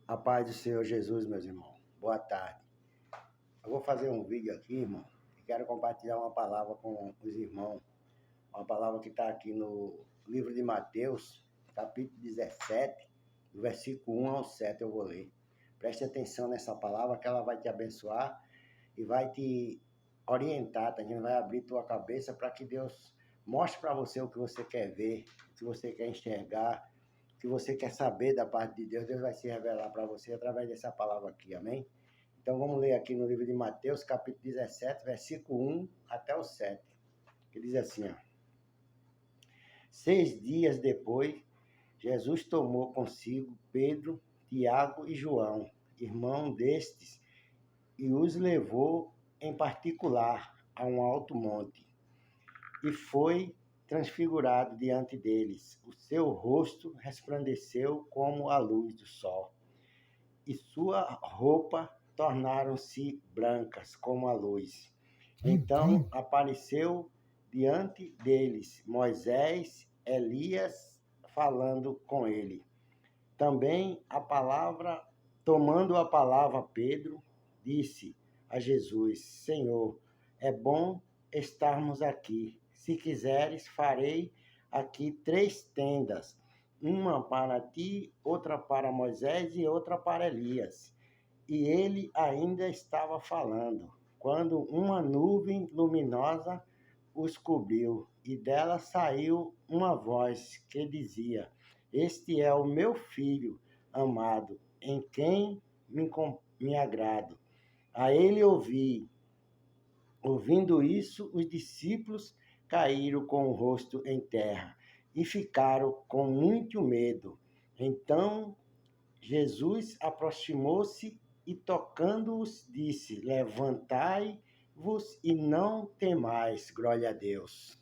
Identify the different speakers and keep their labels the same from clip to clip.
Speaker 1: A paz do Senhor Jesus, meus irmãos. Boa tarde. Eu vou fazer um vídeo aqui, irmão, e quero compartilhar uma palavra com os irmãos. Uma palavra que está aqui no livro de Mateus, capítulo 17, do versículo 1 ao 7 eu vou ler. Preste atenção nessa palavra que ela vai te abençoar e vai te orientar, tá? A gente vai abrir tua cabeça para que Deus mostre para você o que você quer ver, o que você quer enxergar, que você quer saber da parte de Deus, Deus vai se revelar para você através dessa palavra aqui, amém? Então vamos ler aqui no livro de Mateus, capítulo 17, versículo 1 até o 7, que diz assim, ó. 6 dias depois, Jesus tomou consigo Pedro, Tiago e João, irmão destes, e os levou em particular a um alto monte, e foi transfigurado diante deles. O seu rosto resplandeceu como a luz do sol, e sua roupa tornaram-se brancas como a luz. Então apareceu diante deles Moisés, Elias, falando com ele. Também tomando a palavra, Pedro disse a Jesus: Senhor, é bom estarmos aqui. Se quiseres, farei aqui 3 tendas, uma para ti, outra para Moisés e outra para Elias. E ele ainda estava falando, quando uma nuvem luminosa os cobriu, e dela saiu uma voz que dizia: Este é o meu filho amado, em quem me agrado. A ele ouvi. Ouvindo isso, os discípulos caíram com o rosto em terra e ficaram com muito medo. Então Jesus aproximou-se e, tocando-os, disse: Levantai-vos e não temais. Glória a Deus.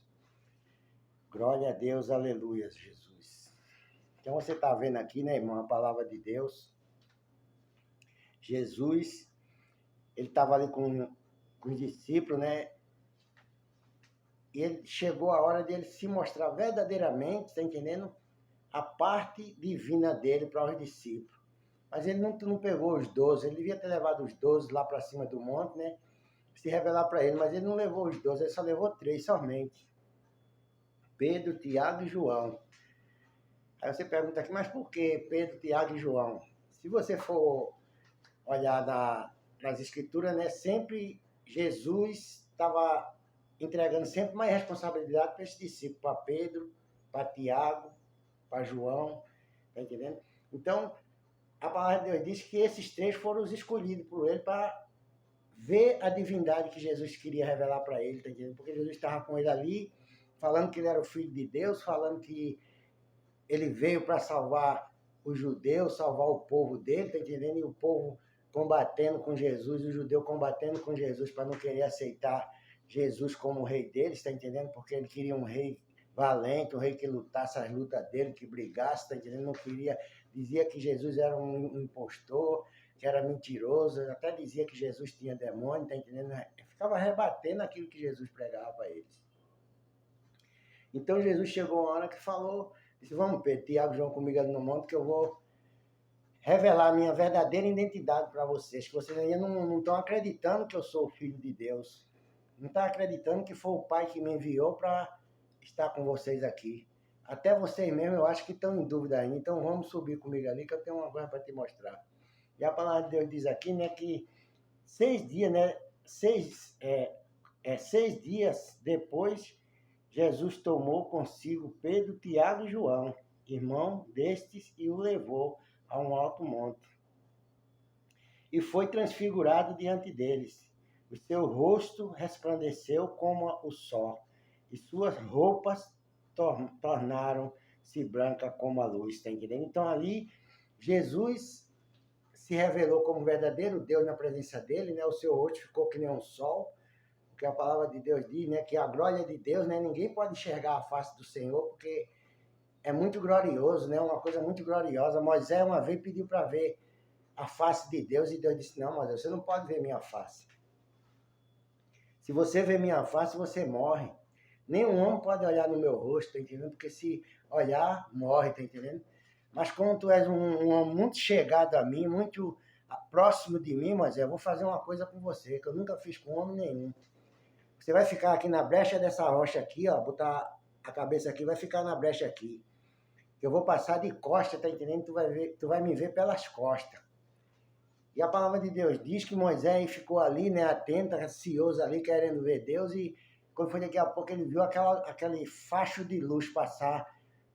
Speaker 1: Glória a Deus, aleluia, Jesus. Então você está vendo aqui, né, irmão, a palavra de Deus. Jesus, ele estava ali com os discípulos, né? E ele chegou a hora de ele se mostrar verdadeiramente, está entendendo? A parte divina dele para os discípulos. Mas ele não pegou os 12, ele devia ter levado os 12 lá para cima do monte, né? Se revelar para ele, mas ele não levou os 12, ele só levou 3 somente. Pedro, Tiago e João. Aí você pergunta aqui, mas por que Pedro, Tiago e João? Se você for olhar nas escrituras, né? Sempre Jesus estava entregando sempre mais responsabilidade para esse discípulo, para Pedro, para Tiago, para João, tá entendendo? Então, a palavra de Deus diz que esses 3 foram os escolhidos por ele para ver a divindade que Jesus queria revelar para ele, tá entendendo? Porque Jesus estava com ele ali, falando que ele era o Filho de Deus, falando que ele veio para salvar os judeus, salvar o povo dele, tá entendendo? E o povo combatendo com Jesus, o judeu combatendo com Jesus para não querer aceitar Jesus como o rei deles, tá entendendo? Porque ele queria um rei valente, um rei que lutasse as lutas dele, que brigasse, tá entendendo? Não queria, dizia que Jesus era um impostor, que era mentiroso, até dizia que Jesus tinha demônio, tá entendendo? Ficava rebatendo aquilo que Jesus pregava para eles. Então Jesus chegou uma hora que falou, disse: Vamos, Pedro, Tiago, João, comigo ali no monte, que eu vou revelar a minha verdadeira identidade para vocês, que vocês ainda não estão acreditando que eu sou o Filho de Deus. Não estão acreditando que foi o Pai que me enviou para estar com vocês aqui. Até vocês mesmos eu acho que estão em dúvida ainda. Então vamos subir comigo ali que eu tenho uma coisa para te mostrar. E a palavra de Deus diz aqui, né, que 6 dias, né, 6 dias depois, Jesus tomou consigo Pedro, Tiago e João, irmão destes, e o levou a um alto monte. E foi transfigurado diante deles. O seu rosto resplandeceu como o sol, e suas roupas tornaram-se brancas como a luz, está entendendo? Então ali, Jesus se revelou como verdadeiro Deus na presença dele, né? O seu rosto ficou que nem um sol, porque a palavra de Deus diz, né, que a glória de Deus, né, ninguém pode enxergar a face do Senhor, porque é muito glorioso, né, uma coisa muito gloriosa. Moisés uma vez pediu para ver a face de Deus, e Deus disse: Não, Moisés, você não pode ver minha face. Se você ver minha face, você morre. Nenhum homem pode olhar no meu rosto, tá entendendo? Porque se olhar, morre, tá entendendo? Mas como tu és um homem muito chegado a mim, muito próximo de mim, Moisés, eu vou fazer uma coisa com você, que eu nunca fiz com homem nenhum. Você vai ficar aqui na brecha dessa rocha aqui, ó, botar a cabeça aqui, vai ficar na brecha aqui. Eu vou passar de costa, tá entendendo? Tu vai me ver pelas costas. E a palavra de Deus diz que Moisés ficou ali, né, atento, ansioso ali, querendo ver Deus, e quando foi daqui a pouco ele viu aquele facho de luz passar,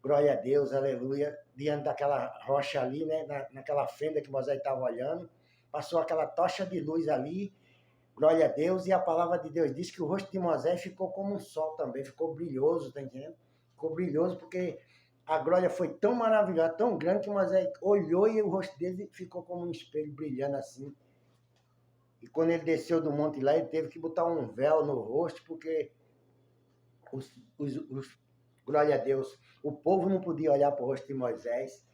Speaker 1: glória a Deus, aleluia, diante daquela rocha ali, né, naquela fenda que Moisés estava olhando, passou aquela tocha de luz ali, glória a Deus, e a palavra de Deus diz que o rosto de Moisés ficou como um sol também, ficou brilhoso, tá entendendo? Ficou brilhoso porque a glória foi tão maravilhosa, tão grande, que Moisés olhou e o rosto dele ficou como um espelho brilhando assim. E quando ele desceu do monte lá, ele teve que botar um véu no rosto, porque glória a Deus, o povo não podia olhar para o rosto de Moisés.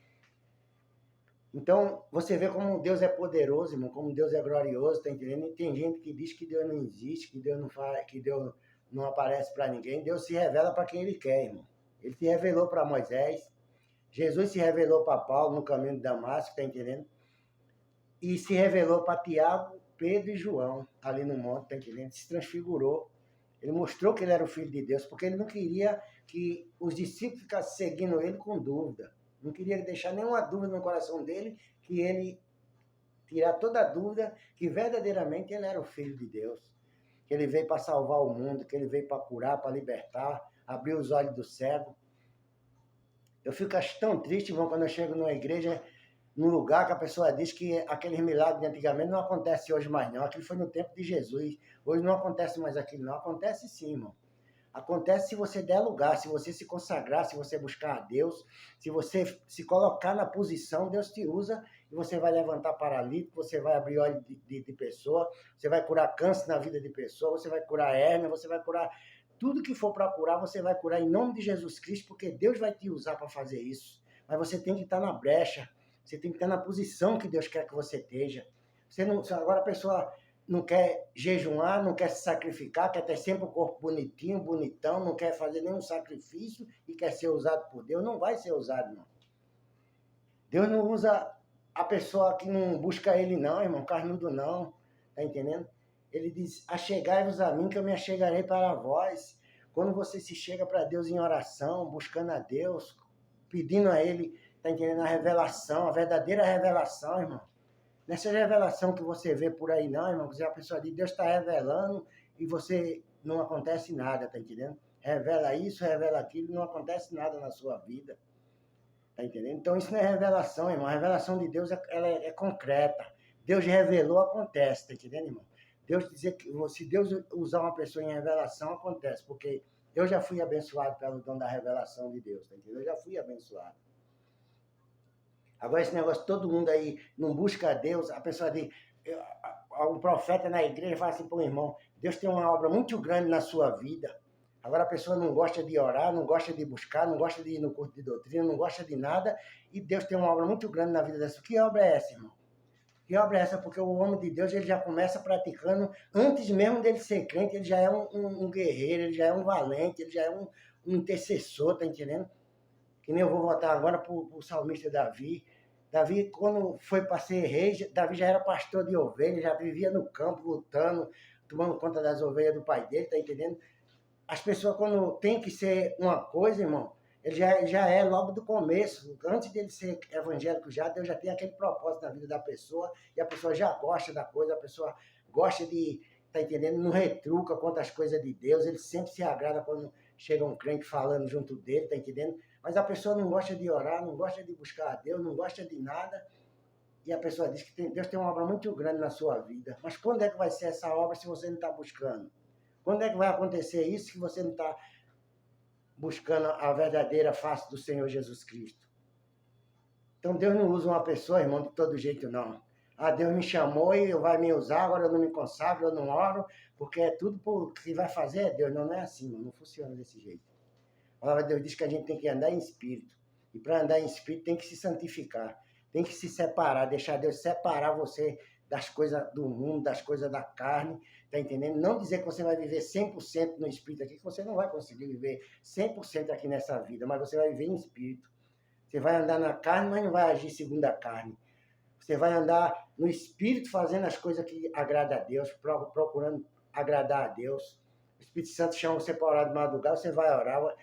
Speaker 1: Então, você vê como Deus é poderoso, irmão, como Deus é glorioso, tá entendendo? E tem gente que diz que Deus não existe, que Deus não faz, que Deus não aparece para ninguém. Deus se revela para quem ele quer, irmão. Ele se revelou para Moisés, Jesus se revelou para Paulo no caminho de Damasco, tá entendendo? E se revelou para Tiago, Pedro e João, ali no monte, tá entendendo? Se transfigurou. Ele mostrou que ele era o Filho de Deus, porque ele não queria que os discípulos ficassem seguindo ele com dúvida. Não queria deixar nenhuma dúvida no coração dele, que ele tirar toda a dúvida que verdadeiramente ele era o Filho de Deus. Que ele veio para salvar o mundo, que ele veio para curar, para libertar, abrir os olhos do cego. Eu fico tão triste, irmão, quando eu chego numa igreja, num lugar que a pessoa diz que aqueles milagres de antigamente não acontecem hoje mais não. Aquilo foi no tempo de Jesus. Hoje não acontece mais aquilo não. Acontece sim, irmão. Acontece se você der lugar, se você se consagrar, se você buscar a Deus, se você se colocar na posição, Deus te usa e você vai levantar paralítico, você vai abrir olhos de pessoa, você vai curar câncer na vida de pessoa, você vai curar hérnia, você vai curar tudo que for para curar, você vai curar em nome de Jesus Cristo, porque Deus vai te usar para fazer isso. Mas você tem que estar na brecha, você tem que estar na posição que Deus quer que você esteja. Você não, agora a pessoa não quer jejuar, não quer se sacrificar, quer ter sempre o corpo bonitinho, bonitão, não quer fazer nenhum sacrifício e quer ser usado por Deus, não vai ser usado, não. Deus não usa a pessoa que não busca ele, não, irmão, carnudo não, tá entendendo? Ele diz, achegai-vos a mim que eu me achegarei para vós. Quando você se chega para Deus em oração, buscando a Deus, pedindo a ele, tá entendendo? A revelação, a verdadeira revelação, irmão. Nessa revelação que você vê por aí, não, irmão, que a pessoa diz, Deus está revelando e você não acontece nada, tá entendendo? Revela isso, revela aquilo, não acontece nada na sua vida, tá entendendo? Então isso não é revelação, irmão. A revelação de Deus ela é concreta. Deus revelou, acontece, tá entendendo, irmão? Deus dizer que se Deus usar uma pessoa em revelação, acontece, porque eu já fui abençoado pelo dom da revelação de Deus, tá entendendo? Eu já fui abençoado. Agora, esse negócio, todo mundo aí não busca a Deus, a pessoa diz, um profeta na igreja fala assim, pô, irmão, Deus tem uma obra muito grande na sua vida. Agora a pessoa não gosta de orar, não gosta de buscar, não gosta de ir no curso de doutrina, não gosta de nada, e Deus tem uma obra muito grande na vida dessa. Que obra é essa, irmão? Que obra é essa? Porque o homem de Deus, ele já começa praticando, antes mesmo dele ser crente, ele já é um guerreiro, ele já é um valente, ele já é um intercessor, tá entendendo? Que nem eu vou voltar agora para o salmista Davi. Davi, quando foi para ser rei, Davi já era pastor de ovelhas, já vivia no campo, lutando, tomando conta das ovelhas do pai dele, tá entendendo? As pessoas, quando tem que ser uma coisa, irmão, ele já é logo do começo. Antes dele ser evangélico, Deus já tem aquele propósito na vida da pessoa, e a pessoa já gosta da coisa, a pessoa gosta de, tá entendendo? Não retruca contra as coisas de Deus, ele sempre se agrada quando chega um crente falando junto dele, tá entendendo? Mas a pessoa não gosta de orar, não gosta de buscar a Deus, não gosta de nada. E a pessoa diz que Deus tem uma obra muito grande na sua vida. Mas quando é que vai ser essa obra se você não está buscando? Quando é que vai acontecer isso se você não está buscando a verdadeira face do Senhor Jesus Cristo? Então Deus não usa uma pessoa, irmão, de todo jeito, não. Ah, Deus me chamou e vai me usar, agora eu não me consagro, eu não oro, porque é tudo por que vai fazer é Deus. Não, não é assim, não funciona desse jeito. A palavra de Deus diz que a gente tem que andar em espírito. E para andar em espírito tem que se santificar. Tem que se separar, deixar Deus separar você das coisas do mundo, das coisas da carne. Tá entendendo? Não dizer que você vai viver 100% no espírito aqui, que você não vai conseguir viver 100% aqui nessa vida, mas você vai viver em espírito. Você vai andar na carne, mas não vai agir segundo a carne. Você vai andar no Espírito, fazendo as coisas que agradam a Deus, procurando agradar a Deus. O Espírito Santo chama você para orar de madrugada, você vai orar.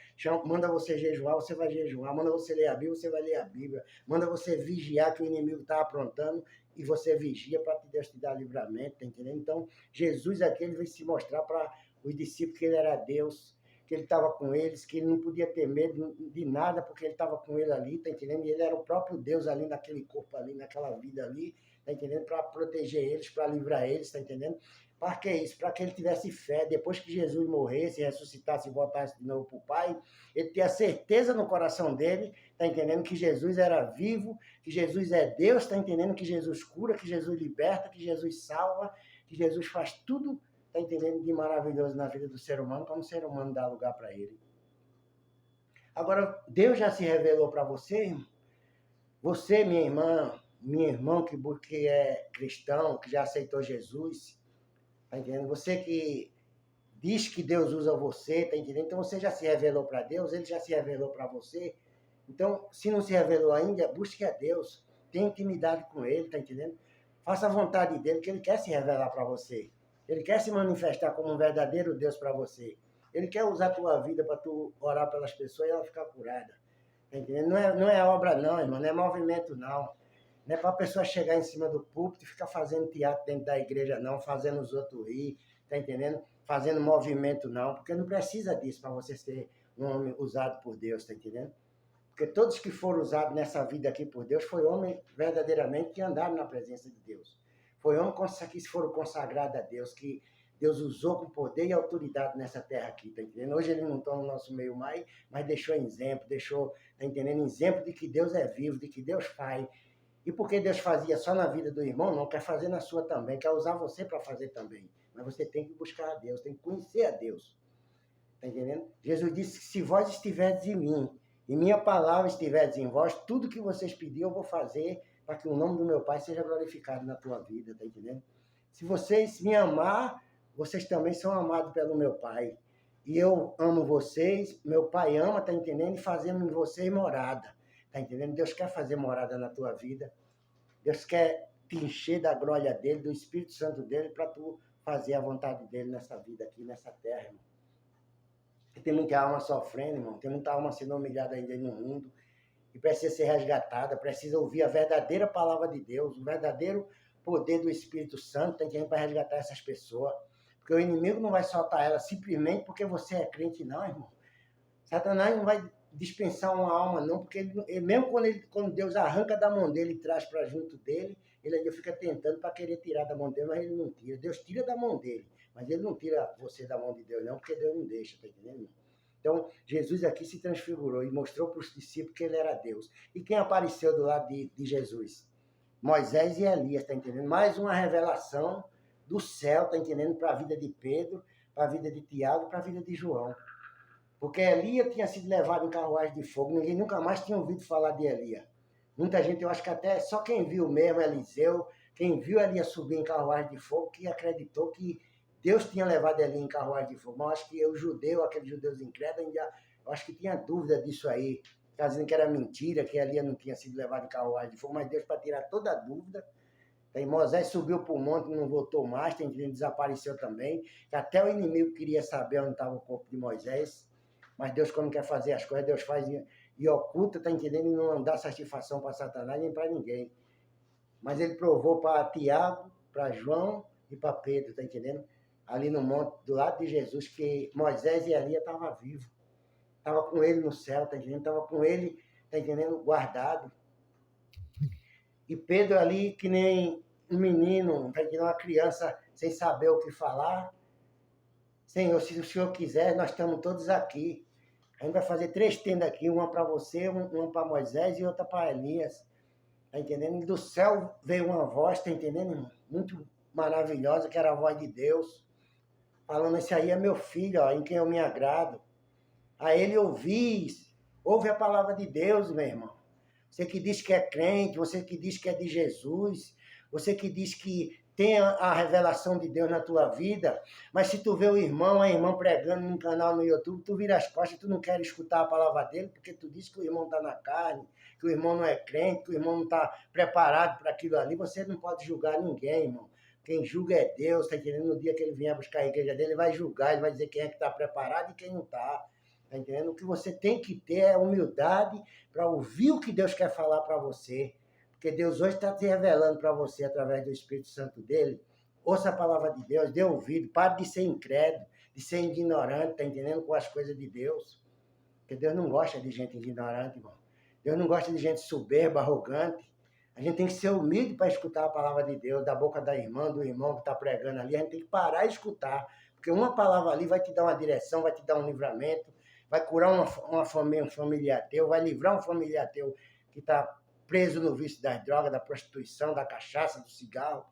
Speaker 1: Manda você jejuar, você vai jejuar. Manda você ler a Bíblia, você vai ler a Bíblia. Manda você vigiar que o inimigo está aprontando e você vigia para que Deus te dar livramento, tá entendendo? Então, Jesus aqui, ele veio se mostrar para os discípulos que ele era Deus, que ele estava com eles, que ele não podia ter medo de nada, porque ele estava com ele ali, tá entendendo? E ele era o próprio Deus ali naquele corpo ali, naquela vida ali, tá entendendo? Para proteger eles, para livrar eles, tá entendendo? Para que isso? Para que ele tivesse fé, depois que Jesus morresse, ressuscitasse e voltasse de novo para o Pai, ele ter a certeza no coração dele, tá entendendo? Que Jesus era vivo, que Jesus é Deus, tá entendendo? Que Jesus cura, que Jesus liberta, que Jesus salva, que Jesus faz tudo, tá entendendo? De maravilhoso na vida do ser humano, como o ser humano dá lugar para ele. Agora, Deus já se revelou para você, irmão? Você, minha irmã, minha irmã que é cristão, que já aceitou Jesus, tá entendendo? Você que diz que Deus usa você, tá entendendo? Então você já se revelou para Deus, ele já se revelou para você. Então, se não se revelou ainda, busque a Deus, tenha intimidade com ele, tá entendendo? Faça a vontade dele, que ele quer se revelar para você. Ele quer se manifestar como um verdadeiro Deus para você. Ele quer usar a tua vida para tu orar pelas pessoas e ela ficar curada. Tá entendendo? Não é obra não, irmão, não é movimento não. Não é para a pessoa chegar em cima do púlpito e ficar fazendo teatro dentro da igreja não, fazendo os outros rir, tá entendendo? Fazendo movimento não, porque não precisa disso para você ser um homem usado por Deus, tá entendendo? Porque todos que foram usados nessa vida aqui por Deus foi homem verdadeiramente que andaram na presença de Deus. Foi homem que foram consagrados a Deus, que Deus usou com poder e autoridade nessa terra aqui, tá entendendo? Hoje ele não está no nosso meio mais, mas deixou exemplo, tá entendendo? Exemplo de que Deus é vivo, de que Deus faz. E porque Deus fazia só na vida do irmão, não quer fazer na sua também, quer usar você para fazer também. Mas você tem que buscar a Deus, tem que conhecer a Deus. Tá entendendo? Jesus disse que se vós estiverdes em mim, e minha palavra estiverdes em vós, tudo que vocês pedirem eu vou fazer para que o nome do meu Pai seja glorificado na tua vida, tá entendendo? Se vocês me amar, vocês também são amados pelo meu Pai. E eu amo vocês, meu Pai ama, tá entendendo? E fazendo em vocês morada, tá entendendo? Deus quer fazer morada na tua vida. Deus quer te encher da glória dele, do Espírito Santo dele, para tu fazer a vontade dele nessa vida aqui, nessa terra, irmão. Tem muita alma sofrendo, irmão. Tem muita alma sendo humilhada ainda no mundo. E precisa ser resgatada, precisa ouvir a verdadeira palavra de Deus, o verdadeiro poder do Espírito Santo, tem que para resgatar essas pessoas. Porque o inimigo não vai soltar ela simplesmente porque você é crente, não, irmão. Satanás não vai dispensar uma alma, não, porque mesmo quando Deus arranca da mão dele e traz para junto dele, ele ainda fica tentando para querer tirar da mão dele, mas ele não tira. Deus tira da mão dele, mas ele não tira você da mão de Deus, não, porque Deus não deixa, tá entendendo? Então, Jesus aqui se transfigurou e mostrou para os discípulos que ele era Deus. E quem apareceu do lado de Jesus? Moisés e Elias, tá entendendo? Mais uma revelação do céu, tá entendendo? Para a vida de Pedro, para a vida de Tiago, para a vida de João. Porque Elias tinha sido levado em carruagem de fogo, ninguém nunca mais tinha ouvido falar de Elias. Muita gente, eu acho que até só quem viu mesmo, Eliseu, quem viu Elias subir em carruagem de fogo, que acreditou que Deus tinha levado Elias em carruagem de fogo. Mas eu acho que o judeu, aqueles judeus incrédulos, ainda, eu acho que tinha dúvida disso aí, dizendo que era mentira, que Elias não tinha sido levado em carruagem de fogo, mas Deus, para tirar toda a dúvida, aí Moisés subiu para o monte, não voltou mais, desapareceu também, que até o inimigo queria saber onde estava o corpo de Moisés. Mas Deus, quando quer fazer as coisas, Deus faz e oculta, tá entendendo? E não dá satisfação para Satanás nem para ninguém. Mas ele provou para Tiago, para João e para Pedro, tá entendendo? Ali no monte, do lado de Jesus, que Moisés e Elias estavam vivos. Estava com ele no céu, tá entendendo? Estava com ele, tá entendendo? Guardado. E Pedro ali, que nem um menino, tá entendendo? Uma criança sem saber o que falar. Senhor, se o Senhor quiser, nós estamos todos aqui. A gente vai fazer 3 tendas aqui, uma para você, uma para Moisés e outra para Elias. Tá entendendo? E do céu veio uma voz, tá entendendo, irmão? Muito maravilhosa, que era a voz de Deus. Falando, esse aí é meu filho, ó, em quem eu me agrado. A ele ouve a palavra de Deus, meu irmão. Você que diz que é crente, você que diz que é de Jesus, você que diz que tem a revelação de Deus na tua vida, mas se tu vê o irmão, a irmã pregando num canal no YouTube, tu vira as costas, tu não quer escutar a palavra dele, porque tu diz que o irmão está na carne, que o irmão não é crente, que o irmão não está preparado para aquilo ali, você não pode julgar ninguém, irmão. Quem julga é Deus, tá entendendo? No dia que ele vier buscar a igreja dele, ele vai julgar, ele vai dizer quem é que está preparado e quem não está. Tá entendendo? O que você tem que ter é humildade para ouvir o que Deus quer falar para você. Porque Deus hoje está te revelando para você através do Espírito Santo dele. Ouça a palavra de Deus, dê ouvido, pare de ser incrédulo, de ser ignorante, tá entendendo? Com as coisas de Deus. Porque Deus não gosta de gente ignorante, irmão. Deus não gosta de gente soberba, arrogante. A gente tem que ser humilde para escutar a palavra de Deus, da boca da irmã, do irmão que está pregando ali. A gente tem que parar e escutar. Porque uma palavra ali vai te dar uma direção, vai te dar um livramento, vai curar uma família, um familiar teu, vai livrar um familiar teu que está preso no vício das drogas, da prostituição, da cachaça, do cigarro.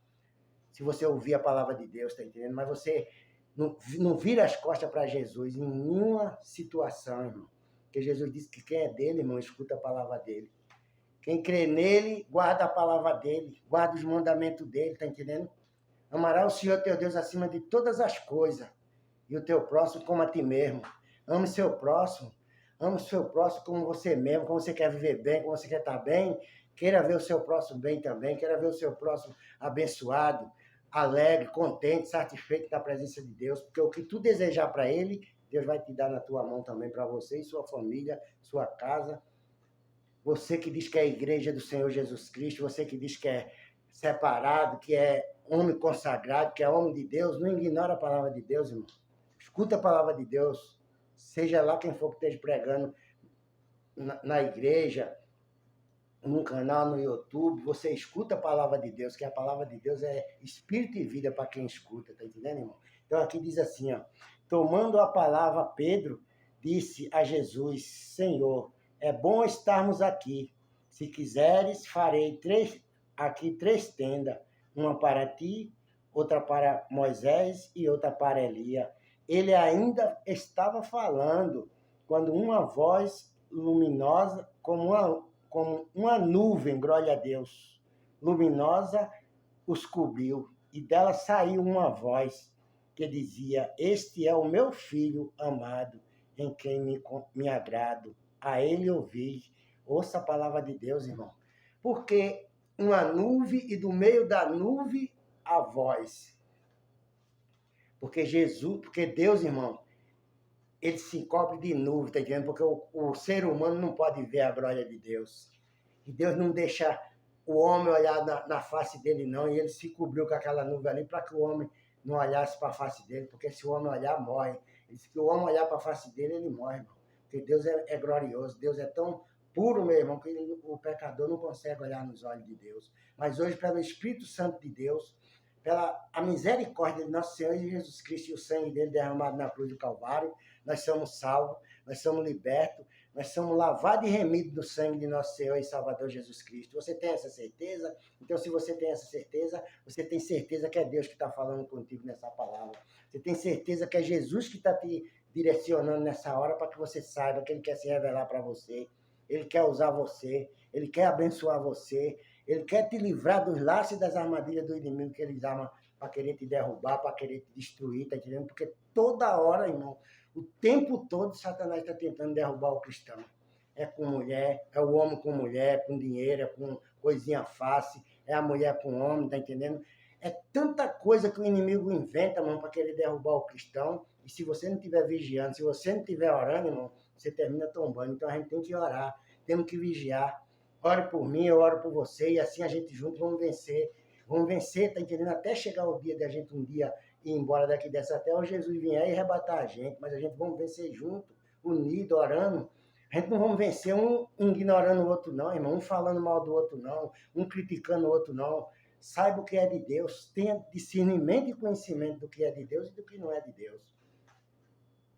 Speaker 1: Se você ouvir a palavra de Deus, tá entendendo? Mas você não vira as costas para Jesus em nenhuma situação, irmão. Porque Jesus disse que quem é dele, irmão, escuta a palavra dele. Quem crê nele, guarda a palavra dele, guarda os mandamentos dele, tá entendendo? Amará o Senhor teu Deus acima de todas as coisas, e o teu próximo como a ti mesmo. Ame seu próximo. Ame o seu próximo como você mesmo, como você quer viver bem, como você quer estar bem. Queira ver o seu próximo bem também, queira ver o seu próximo abençoado, alegre, contente, satisfeito da presença de Deus, porque o que tu desejar para ele, Deus vai te dar na tua mão também para você e sua família, sua casa. Você que diz que é a igreja do Senhor Jesus Cristo, você que diz que é separado, que é homem consagrado, que é homem de Deus, não ignora a palavra de Deus, irmão. Escuta a palavra de Deus, seja lá quem for que esteja pregando na igreja, num canal no YouTube, você escuta a palavra de Deus, que a palavra de Deus é espírito e vida para quem escuta, tá entendendo, irmão? Então aqui diz assim, ó, tomando a palavra, Pedro disse a Jesus, Senhor, é bom estarmos aqui. Se quiseres, farei aqui três tendas, uma para ti, outra para Moisés e outra para Elias. Ele ainda estava falando quando uma voz luminosa, como uma nuvem, glória a Deus, luminosa, os cobriu, e dela saiu uma voz que dizia, este é o meu filho amado, em quem me agrado, a ele ouvi. Ouça a palavra de Deus, irmão. Porque uma nuvem, e do meio da nuvem, a voz. Porque Deus, irmão, ele se cobre de nuvem, tá entendendo? Porque o ser humano não pode ver a glória de Deus. E Deus não deixa o homem olhar na face dele, não. E ele se cobriu com aquela nuvem ali para que o homem não olhasse para a face dele. Porque se o homem olhar, morre. Ele disse que o homem olhar para a face dele, ele morre, irmão. Porque Deus é glorioso. Deus é tão puro, meu irmão, que o pecador não consegue olhar nos olhos de Deus. Mas hoje, pelo Espírito Santo de Deus, pela a misericórdia de nosso Senhor Jesus Cristo e o sangue dele derramado na cruz do Calvário, nós somos salvos, nós somos libertos, nós somos lavados e remidos do sangue de nosso Senhor e Salvador Jesus Cristo. Você tem essa certeza? Então, se você tem essa certeza, você tem certeza que é Deus que está falando contigo nessa palavra. Você tem certeza que é Jesus que está te direcionando nessa hora para que você saiba que Ele quer se revelar para você. Ele quer usar você, Ele quer abençoar você, Ele quer te livrar dos laços e das armadilhas do inimigo que eles armam para querer te derrubar, para querer te destruir, tá entendendo? Porque toda hora, irmão, o tempo todo, Satanás está tentando derrubar o cristão. É com mulher, é o homem com mulher, com dinheiro, é com coisinha fácil, é a mulher com homem, tá entendendo? É tanta coisa que o inimigo inventa, irmão, para querer derrubar o cristão. E se você não estiver vigiando, se você não estiver orando, irmão, você termina tombando. Então a gente tem que orar, temos que vigiar. Ore por mim, eu oro por você, e assim a gente juntos vamos vencer. Vamos vencer, tá entendendo? Até chegar o dia de a gente um dia ir embora daqui dessa terra, ou Jesus vier e arrebatar a gente, mas a gente vamos vencer junto, unido, orando. A gente não vamos vencer um ignorando o outro não, irmão, um falando mal do outro não, um criticando o outro não. Saiba o que é de Deus, tenha discernimento e conhecimento do que é de Deus e do que não é de Deus.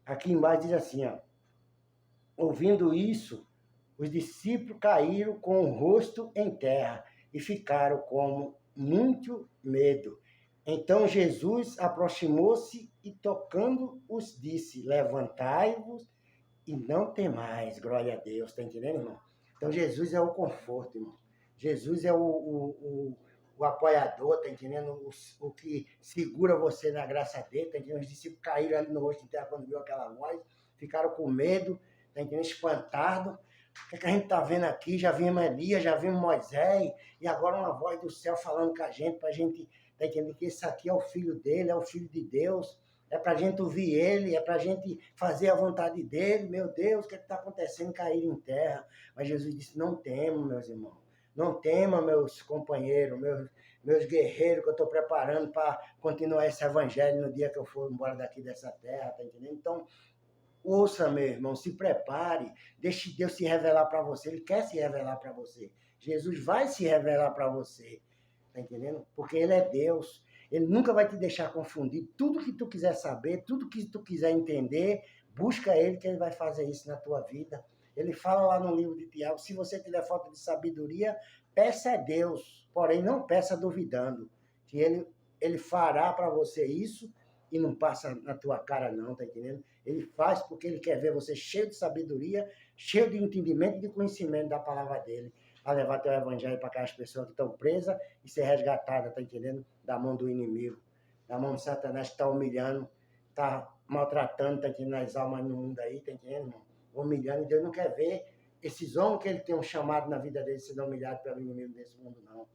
Speaker 1: Aqui embaixo diz assim, ó, ouvindo isso, os discípulos caíram com o rosto em terra e ficaram com muito medo. Então Jesus aproximou-se e tocando-os disse, levantai-vos e não temais, glória a Deus, tá entendendo, irmão? Então Jesus é o conforto, irmão. Jesus é o o apoiador, tá entendendo? O que segura você na graça dele, tá entendendo? Os discípulos caíram ali no rosto de terra quando viu aquela voz, ficaram com medo, tá entendendo? Espantados. O que a gente está vendo aqui? Já vimos Elias, já vimos Moisés, e agora uma voz do céu falando com a gente, para a gente tá entendendo que esse aqui é o filho dele, é o filho de Deus, é para a gente ouvir ele, é para a gente fazer a vontade dele. Meu Deus, o que está acontecendo? Cair em terra. Mas Jesus disse, não temam, meus irmãos, não temam, meus companheiros, meus guerreiros que eu estou preparando para continuar esse evangelho no dia que eu for embora daqui dessa terra, tá entendendo? Então, ouça, meu irmão, se prepare, deixe Deus se revelar para você, Ele quer se revelar para você. Jesus vai se revelar para você, tá entendendo? Porque Ele é Deus, Ele nunca vai te deixar confundir. Tudo que tu quiser saber, tudo que tu quiser entender, busca Ele que Ele vai fazer isso na tua vida. Ele fala lá no livro de Tiago, se você tiver falta de sabedoria, peça a Deus, porém não peça duvidando, que Ele fará para você isso e não passa na tua cara não, tá entendendo? Ele faz porque ele quer ver você cheio de sabedoria, cheio de entendimento e de conhecimento da palavra dele, a levar teu evangelho para aquelas pessoas que estão presas e ser resgatadas, tá entendendo? Da mão do inimigo, da mão de Satanás que está humilhando, está maltratando, tá entendendo? As almas no mundo aí, tá entendendo, irmão? Humilhando, e Deus não quer ver esses homens que ele tem um chamado na vida deles sendo humilhados pelo inimigo desse mundo, não.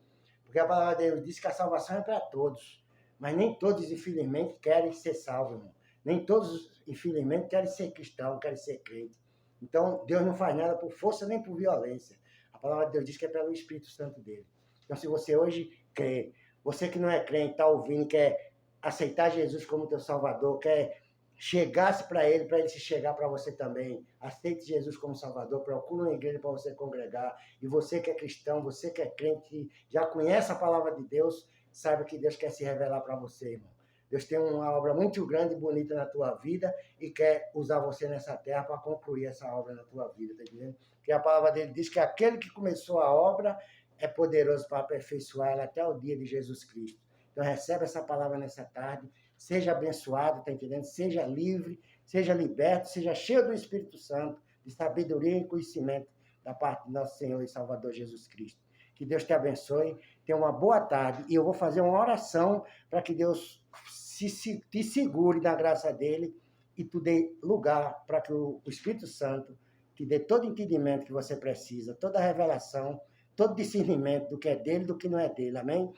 Speaker 1: Porque a palavra de Deus diz que a salvação é para todos. Mas nem todos, infelizmente, querem ser salvos, irmão. Nem todos, infelizmente, querem ser cristãos, querem ser crentes. Então, Deus não faz nada por força nem por violência. A palavra de Deus diz que é pelo Espírito Santo dele. Então, se você hoje crê, você que não é crente, está ouvindo, quer aceitar Jesus como teu Salvador, quer chegar-se para ele se chegar para você também, aceite Jesus como Salvador, procure uma igreja para você congregar. E você que é cristão, você que é crente, já conhece a palavra de Deus, saiba que Deus quer se revelar para você, irmão. Deus tem uma obra muito grande e bonita na tua vida e quer usar você nessa terra para concluir essa obra na tua vida, tá entendendo? Porque a palavra dele diz que aquele que começou a obra é poderoso para aperfeiçoar ela até o dia de Jesus Cristo. Então recebe essa palavra nessa tarde, seja abençoado, tá entendendo? Seja livre, seja liberto, seja cheio do Espírito Santo, de sabedoria e conhecimento da parte do nosso Senhor e Salvador Jesus Cristo. Que Deus te abençoe, tenha uma boa tarde e eu vou fazer uma oração para que Deus te segure na graça dele e tu dê lugar para que o Espírito Santo te dê todo o entendimento que você precisa, toda a revelação, todo discernimento do que é dele e do que não é dele, amém?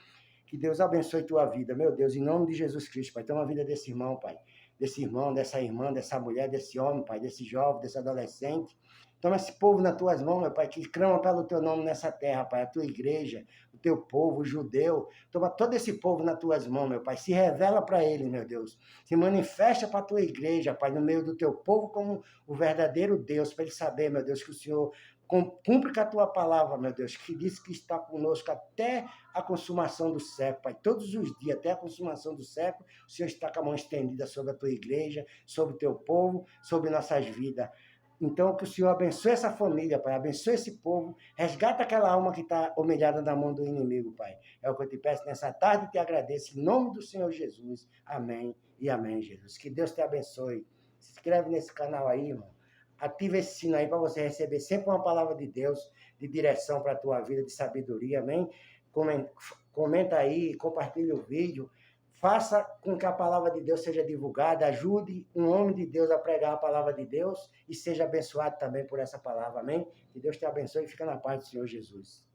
Speaker 1: Que Deus abençoe tua vida, meu Deus, em nome de Jesus Cristo, Pai. Toma a vida desse irmão, Pai. Desse irmão, dessa irmã, dessa mulher, desse homem, Pai, desse jovem, desse adolescente. Toma esse povo nas tuas mãos, meu Pai, que clama pelo teu nome nessa terra, Pai, a tua igreja, o teu povo, o judeu. Toma todo esse povo nas tuas mãos, meu Pai. Se revela para ele, meu Deus. Se manifesta para a tua igreja, Pai, no meio do teu povo como o verdadeiro Deus, para ele saber, meu Deus, que o Senhor cumpre com a tua palavra, meu Deus, que diz que está conosco até a consumação do século, Pai. Todos os dias, até a consumação do século, o Senhor está com a mão estendida sobre a tua igreja, sobre o teu povo, sobre nossas vidas. Então, que o Senhor abençoe essa família, Pai, abençoe esse povo, resgata aquela alma que está humilhada na mão do inimigo, Pai. É o que eu te peço nessa tarde e te agradeço, em nome do Senhor Jesus. Amém e amém, Jesus. Que Deus te abençoe. Se inscreve nesse canal aí, irmão. Ativa esse sino aí para você receber sempre uma palavra de Deus, de direção para a tua vida, de sabedoria, amém? Comenta aí, compartilha o vídeo. Faça com que a palavra de Deus seja divulgada, ajude um homem de Deus a pregar a palavra de Deus e seja abençoado também por essa palavra, amém? Que Deus te abençoe e fica na paz do Senhor Jesus.